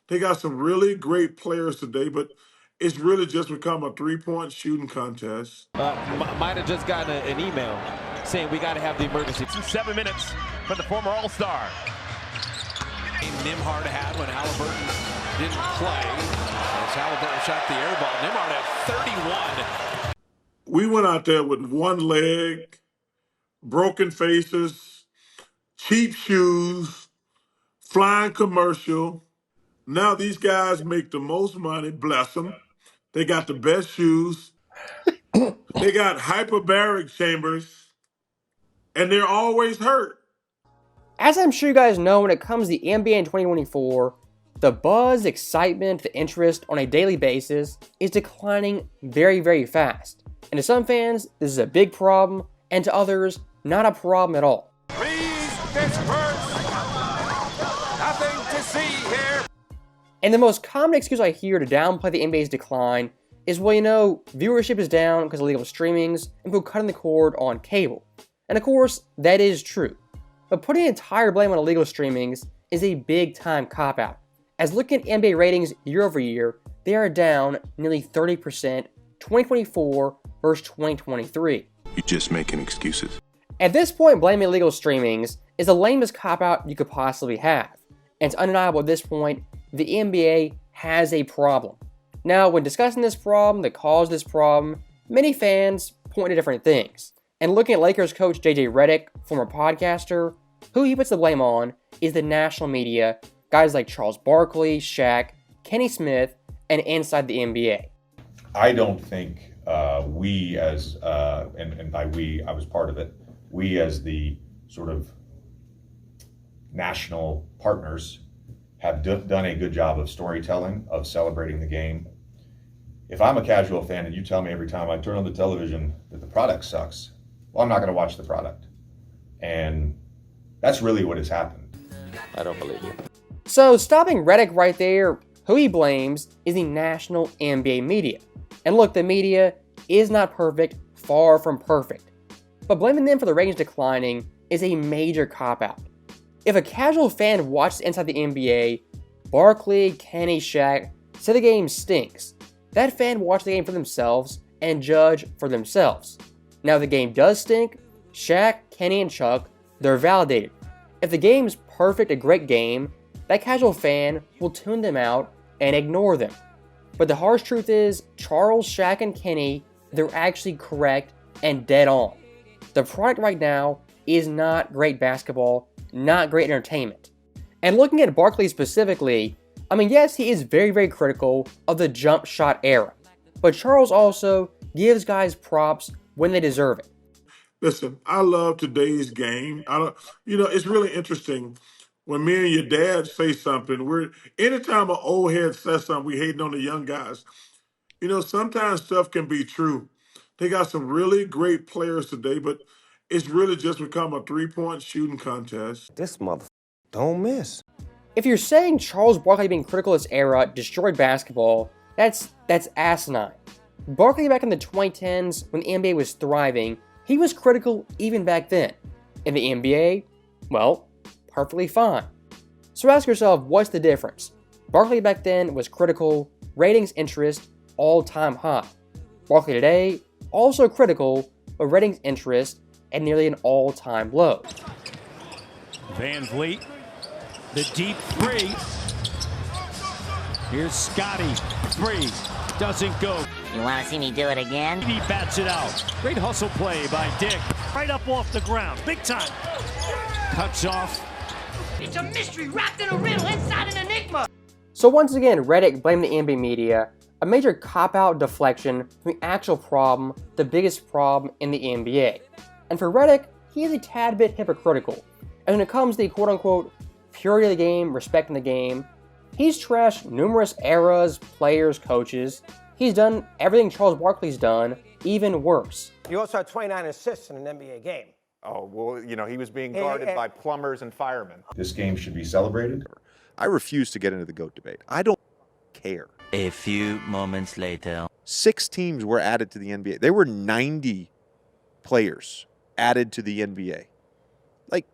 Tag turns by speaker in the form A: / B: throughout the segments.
A: They got some really great players today, but it's really just become a three-point shooting contest.
B: Might have just gotten an email saying we got to have the emergency.
C: 7 minutes for the former All-Star.
D: Nembhard had when Halliburton didn't play. As Halliburton shot the air ball, Nembhard had 31.
A: We went out there with one leg, broken faces, cheap shoes, flying commercial. Now these guys make the most money, bless them. They got the best shoes. They got hyperbaric chambers, and they're always hurt.
E: As I'm sure you guys know, when it comes to the NBA in 2024, the buzz, excitement, the interest on a daily basis is declining very, very fast. And to some fans, this is a big problem, and to others, not a problem at all.
D: Please disperse. Nothing to see here.
E: And the most common excuse I hear to downplay the NBA's decline is, well, you know, viewership is down because of illegal streamings and people cutting the cord on cable. And of course, that is true. But putting the entire blame on illegal streamings is a big-time cop-out. As looking at NBA ratings year over year, they are down nearly 30% 2024 versus 2023.
F: You're just making excuses.
E: At this point, blaming illegal streamings is the lamest cop-out you could possibly have. And it's undeniable at this point, the NBA has a problem. Now, when discussing this problem, the cause of this problem, many fans point to different things. And looking at Lakers coach JJ Redick, former podcaster, who he puts the blame on is the national media, guys like Charles Barkley, Shaq, Kenny Smith, and inside the NBA.
G: I don't think we as, and by we, I was part of it, we as the sort of national partners have done a good job of storytelling, of celebrating the game. If I'm a casual fan and you tell me every time I turn on the television that the product sucks, well, I'm not going to watch the product. And that's really what has happened.
B: I don't believe you.
E: So stopping Redick right there, who he blames is the national NBA media. And look, the media is not perfect, far from perfect. But blaming them for the ratings declining is a major cop-out. If a casual fan watches inside the NBA, Barkley, Kenny, Shaq say the game stinks. That fan will watch the game for themselves and judge for themselves. Now, if the game does stink, Shaq, Kenny, and Chuck, they're validated. If the game's perfect, a great game, that casual fan will tune them out and ignore them. But the harsh truth is, Charles, Shaq, and Kenny, they're actually correct and dead on. The product right now is not great basketball, not great entertainment. And looking at Barkley specifically, I mean, yes, he is very, very critical of the jump shot era. But Charles also gives guys props when they deserve it.
A: Listen, I love today's game. It's really interesting when me and your dad say something. Anytime an old head says something, we hating on the young guys. Sometimes stuff can be true. They got some really great players today, but it's really just become a three-point shooting contest.
H: This mother don't miss.
E: If you're saying Charles Barkley being critical of this era destroyed basketball, that's asinine. Barkley back in the 2010s, when the NBA was thriving, he was critical even back then. In the NBA, well, perfectly fine. So ask yourself, what's the difference? Barkley back then was critical, ratings interest, all-time high. Barkley today, also critical, but ratings interest at nearly an all-time low.
C: Van Vliet, the deep three. Here's Scotty, three, doesn't go.
I: You want to see me do it again?
C: He bats it out. Great hustle play by Dick. Right up off the ground, big time. Cuts off.
J: It's a mystery wrapped in a riddle inside an enigma.
E: So once again, Redick blamed the NBA media, a major cop-out deflection from the actual problem, the biggest problem in the NBA. And for Redick, he is a tad bit hypocritical. And when it comes to the quote-unquote purity of the game, respecting the game, he's trashed numerous eras, players, coaches. He's done everything Charles Barkley's done, even worse.
H: You also had 29 assists in an NBA game.
K: Oh, well, he was being guarded by plumbers and firemen.
G: This game should be celebrated.
L: I refuse to get into the GOAT debate. I don't care.
I: A few moments later.
L: 6 teams were added to the NBA. There were 90 players added to the NBA. Like,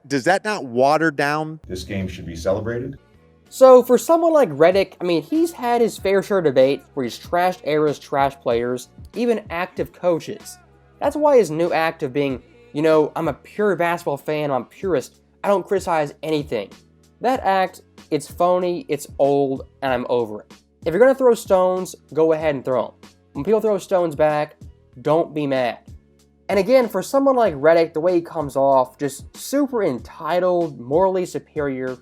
L: does that not water down?
G: This game should be celebrated.
E: So for someone like Redick, I mean, he's had his fair share of debate where he's trashed eras, trashed players, even active coaches. That's why his new act of being, I'm a pure basketball fan, I'm a purist, I don't criticize anything. That act, it's phony, it's old, and I'm over it. If you're gonna throw stones, go ahead and throw them. When people throw stones back, don't be mad. And again, for someone like Redick, the way he comes off, just super entitled, morally superior,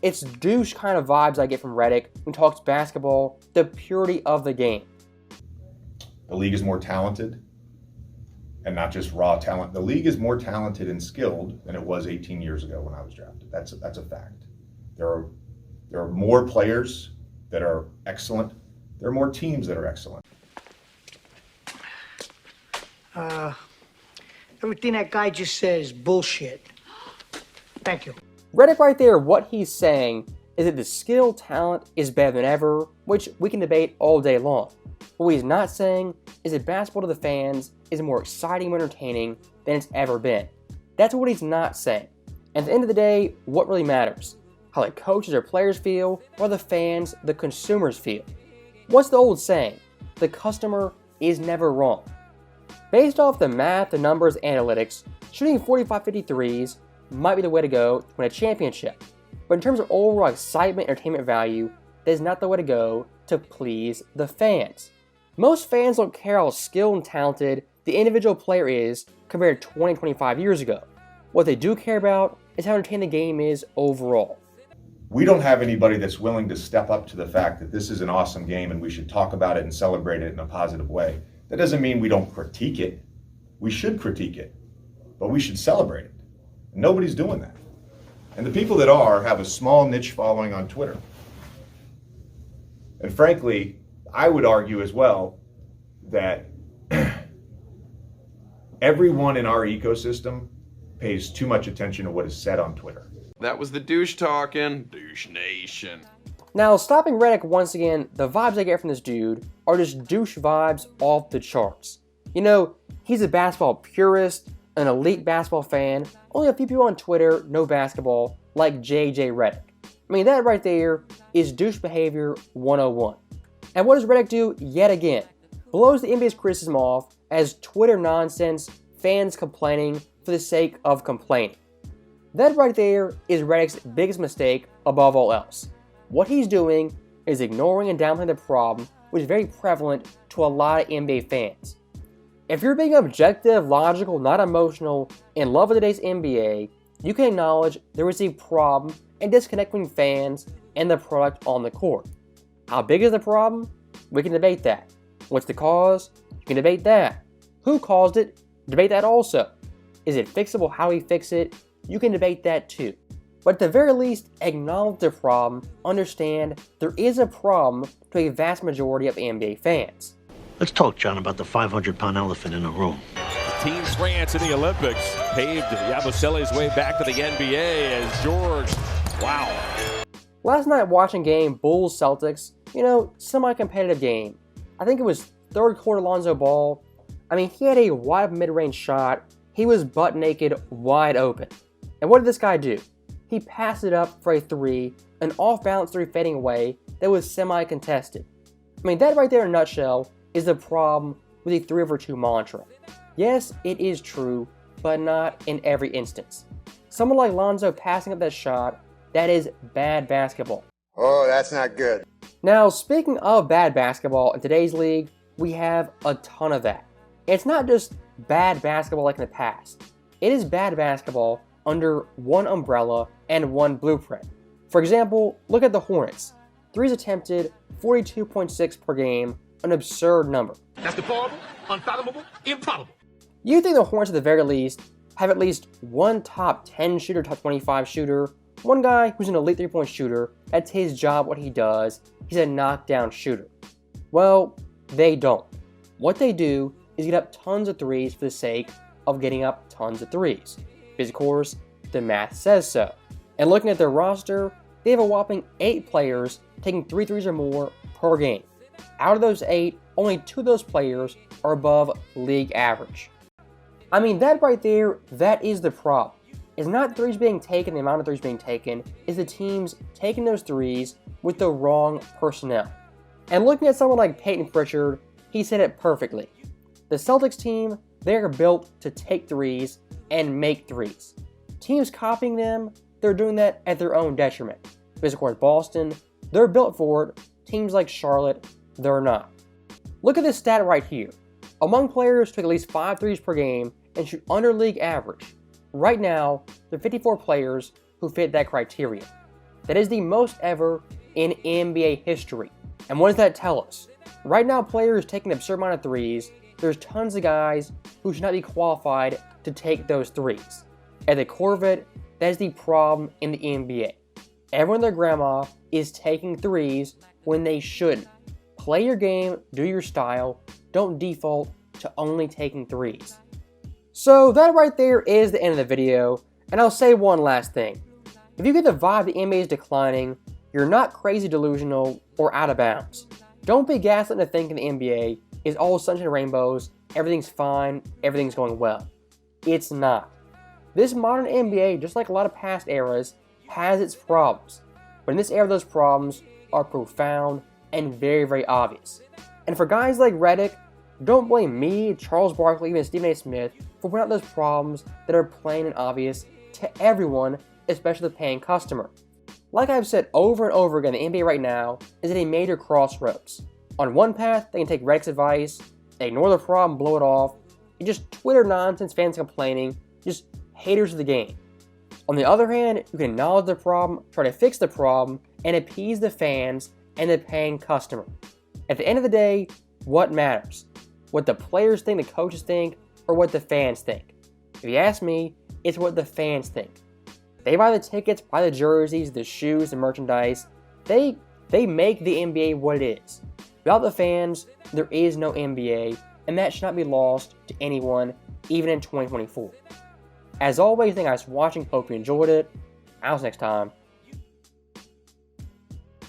E: it's douche kind of vibes I get from Redick when he talks basketball, the purity of the game.
G: The league is more talented, and not just raw talent. The league is more talented and skilled than it was 18 years ago when I was drafted. That's a fact. There are more players that are excellent. There are more teams that are excellent.
F: Everything that guy just said is bullshit. Thank you.
E: Redick right there, what he's saying is that the skill talent is better than ever, which we can debate all day long. What he's not saying is that basketball to the fans is more exciting and entertaining than it's ever been. That's what he's not saying. And at the end of the day, what really matters? How the coaches or players feel, or the fans, the consumers feel. What's the old saying? The customer is never wrong. Based off the math, the numbers, analytics, shooting 45-50 threes might be the way to go to win a championship. But in terms of overall excitement, entertainment value, that is not the way to go to please the fans. Most fans don't care how skilled and talented the individual player is compared to 20-25 years ago. What they do care about is how entertaining the game is overall.
G: We don't have anybody that's willing to step up to the fact that this is an awesome game and we should talk about it and celebrate it in a positive way. That doesn't mean we don't critique it. We should critique it, but we should celebrate it. And nobody's doing that. And the people that are have a small niche following on Twitter. And frankly, I would argue as well that everyone in our ecosystem pays too much attention to what is said on Twitter.
M: That was the douche talking. Douche Nation.
E: Now, stopping Redick once again, the vibes I get from this dude are just douche vibes off the charts. He's a basketball purist, an elite basketball fan. Only a few people on Twitter know basketball, like JJ Redick. I mean, that right there is douche behavior 101. And what does Redick do yet again? Blows the NBA's criticism off as Twitter nonsense, fans complaining for the sake of complaining. That right there is Redick's biggest mistake above all else. What he's doing is ignoring and downplaying the problem, which is very prevalent to a lot of NBA fans. If you're being objective, logical, not emotional, in love with today's NBA, you can acknowledge there is a problem and disconnect between fans and the product on the court. How big is the problem? We can debate that. What's the cause? You can debate that. Who caused it? Debate that also. Is it fixable? How we fix it? You can debate that too. But at the very least, acknowledge the problem, understand there is a problem to a vast majority of NBA fans.
C: Let's talk, John, about the 500-pound elephant in the room.
B: Team France in the Olympics paved Yabusele's way back to the NBA as George, wow.
E: Last night watching game Bulls-Celtics, semi-competitive game. I think it was third quarter Lonzo Ball. I mean, he had a wide mid-range shot. He was butt naked, wide open. And what did this guy do? He passed it up for a three, an off-balance three fading away that was semi-contested. I mean, that right there in a nutshell is the problem with the 3 over 2 mantra. Yes, it is true, but not in every instance. Someone like Lonzo passing up that shot, that is bad basketball.
N: Oh, that's not good.
E: Now, speaking of bad basketball in today's league, we have a ton of that. It's not just bad basketball like in the past. It is bad basketball under one umbrella and one blueprint. For example, look at the Hornets. Threes attempted, 42.6 per game, an absurd number.
O: That's deplorable, unfathomable, improbable.
E: You think the Hornets at the very least have at least one top 10 shooter, top 25 shooter, one guy who's an elite three-point shooter, that's his job, what he does, he's a knockdown shooter. Well, they don't. What they do is get up tons of threes for the sake of getting up tons of threes. Because of course, the math says so. And looking at their roster, they have a whopping 8 players taking 3 threes or more per game. Out of those 8, only 2 of those players are above league average. I mean, that right there, that is the problem. is not threes being taken, the amount of threes being taken, is the teams taking those threes with the wrong personnel. And looking at someone like Peyton Pritchard, he said it perfectly. The Celtics team, they're built to take threes and make threes. Teams copying them, they're doing that at their own detriment. Because of course Boston, they're built for it. Teams like Charlotte, they're not. Look at this stat right here. Among players who take at least 5 threes per game and shoot under league average, right now, there are 54 players who fit that criteria. That is the most ever in NBA history. And what does that tell us? Right now, players taking an absurd amount of threes, there's tons of guys who should not be qualified to take those threes. At the core of it, that is the problem in the NBA. Everyone and their grandma is taking threes when they shouldn't. Play your game, do your style, don't default to only taking threes. So that right there is the end of the video, and I'll say one last thing. If you get the vibe the NBA is declining, you're not crazy delusional or out of bounds. Don't be gaslit into thinking the NBA is all sunshine and rainbows, everything's fine, everything's going well. It's not. This modern NBA, just like a lot of past eras, has its problems. But in this era, those problems are profound and very, very obvious. And for guys like Redick, don't blame me, Charles Barkley, even Stephen A. Smith for pointing out those problems that are plain and obvious to everyone, especially the paying customer. Like I've said over and over again, the NBA right now is at a major crossroads. On one path, they can take Redick's advice, they ignore the problem, blow it off, and just Twitter nonsense, fans complaining, just haters of the game. On the other hand, you can acknowledge the problem, try to fix the problem, and appease the fans and the paying customer. At the end of the day, what matters? What the players think, the coaches think, or what the fans think? If you ask me, it's what the fans think. They buy the tickets, buy the jerseys, the shoes, the merchandise. They make the NBA what it is. Without the fans, there is no NBA, and that should not be lost to anyone, even in 2024. As always, thank you guys for watching. Hope you enjoyed it. I'll see you next time.